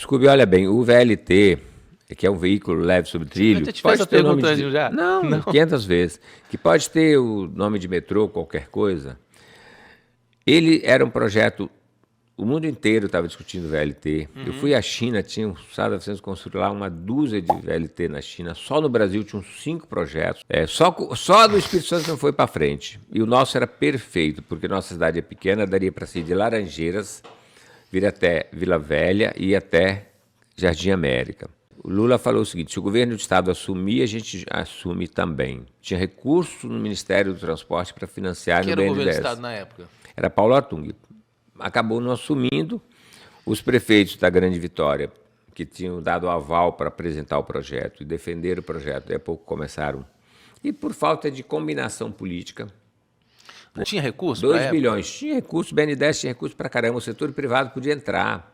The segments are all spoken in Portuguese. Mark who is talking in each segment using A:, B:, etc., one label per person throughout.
A: Desculpe, olha bem, o VLT, que é um veículo leve sobre trilho,
B: Eu já te fiz
A: pode
B: essa
A: ter o nome
B: pergunta
A: de...
B: já?
A: Não, 500 vezes. Que pode ter o nome de metrô, qualquer coisa. Ele era um projeto, o mundo inteiro estava discutindo VLT. Eu fui à China, estava sendo construído lá uma dúzia de VLT na China. Só no Brasil tinha uns 5 projetos. Só do Espírito Santo não foi para frente. E o nosso era perfeito, porque nossa cidade é pequena, daria para sair de Laranjeiras, vir até Vila Velha e ir até Jardim América. O Lula falou o seguinte: se o governo do estado assumir, a gente assume também. Tinha recurso no Ministério do Transporte para financiar
B: Que
A: no
B: era o
A: BNDES.
B: governo do estado na época?
A: Era Paulo Artung. Acabou não assumindo. Os prefeitos da Grande Vitória, que tinham dado aval para apresentar o projeto e defender o projeto, daí a pouco começaram. E por falta de combinação política,
B: Não tinha recurso
A: 2
B: para
A: bilhões. Tinha recurso, o BNDES tinha recurso para caramba, o setor privado podia entrar.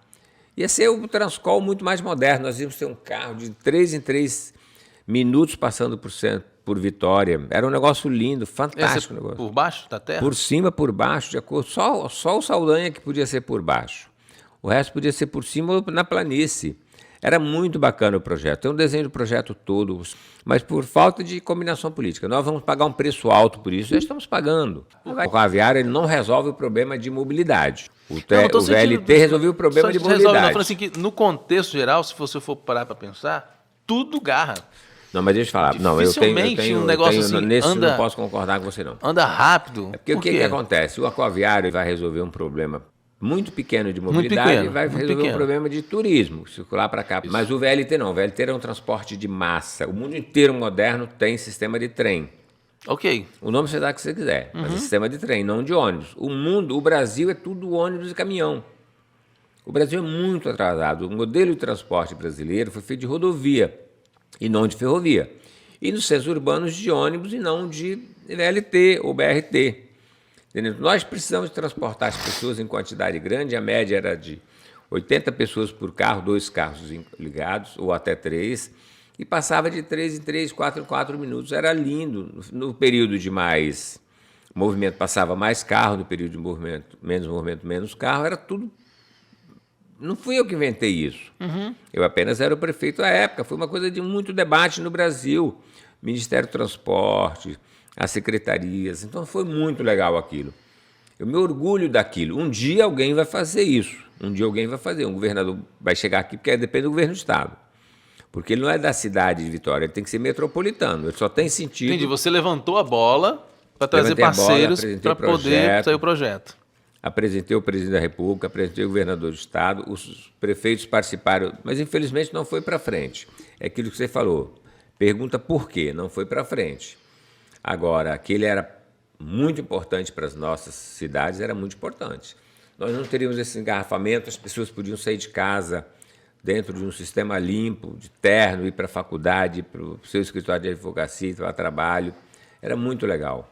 A: Ia ser o Transcol muito mais moderno. Nós íamos ter um carro de 3 em 3 minutos passando por Vitória. Era um negócio lindo, fantástico. Negócio.
B: Por baixo da terra?
A: Por cima, por baixo, de acordo. Só o Saldanha que podia ser por baixo. O resto podia ser por cima ou na planície. Era muito bacana o projeto. Tem um desenho do projeto todo, mas por falta de combinação política. Nós vamos pagar um preço alto por isso, já estamos pagando. O rodoviário ele não resolve o problema de mobilidade. O VLT resolveu o problema de mobilidade.
B: Não, falando assim que no contexto geral, se você for parar para pensar, tudo garra.
A: Não, mas deixa eu falar. Não,
B: dificilmente um negócio assim
A: nesse
B: anda,
A: não posso concordar com você, não.
B: Anda rápido.
A: É porque o que acontece? O aquaviário vai resolver um problema muito pequeno de mobilidade e vai resolver um problema de turismo, circular para cá. Isso. Mas o VLT não. O VLT é um transporte de massa. O mundo inteiro moderno tem sistema de trem.
B: Ok.
A: O nome você dá que você quiser, mas é sistema de trem, não de ônibus. O Brasil é tudo ônibus e caminhão. O Brasil é muito atrasado. O modelo de transporte brasileiro foi feito de rodovia e não de ferrovia. E nos centros urbanos de ônibus e não de VLT ou BRT. Entendeu? Nós precisamos transportar as pessoas em quantidade grande, a média era de 80 pessoas por carro, 2 carros ligados, ou até 3, e passava de 3 em 3, 4 em 4 minutos. Era lindo. No período de mais movimento, passava mais carro, no período de movimento, menos carro, era tudo. Não fui eu que inventei isso. Eu apenas era o prefeito à época. Foi uma coisa de muito debate no Brasil. Ministério do Transporte, as secretarias. Então foi muito legal aquilo. Eu me orgulho daquilo. Um dia alguém vai fazer isso. Um dia alguém vai fazer. Um governador vai chegar aqui, porque depende do governo do estado. Porque ele não é da cidade de Vitória, ele tem que ser metropolitano. Ele só tem sentido...
B: Entendi. Você levantou a bola para trazer parceiros para poder sair o projeto.
A: Apresentei o presidente da República, apresentei o governador do estado, os prefeitos participaram, mas infelizmente não foi para frente. É aquilo que você falou. Pergunta por quê? Não foi para frente. Agora, aquele era muito importante para as nossas cidades, era muito importante. Nós não teríamos esse engarrafamento, as pessoas podiam sair de casa dentro de um sistema limpo, de terno, ir para a faculdade, para o seu escritório de advocacia, para trabalho. Era muito legal.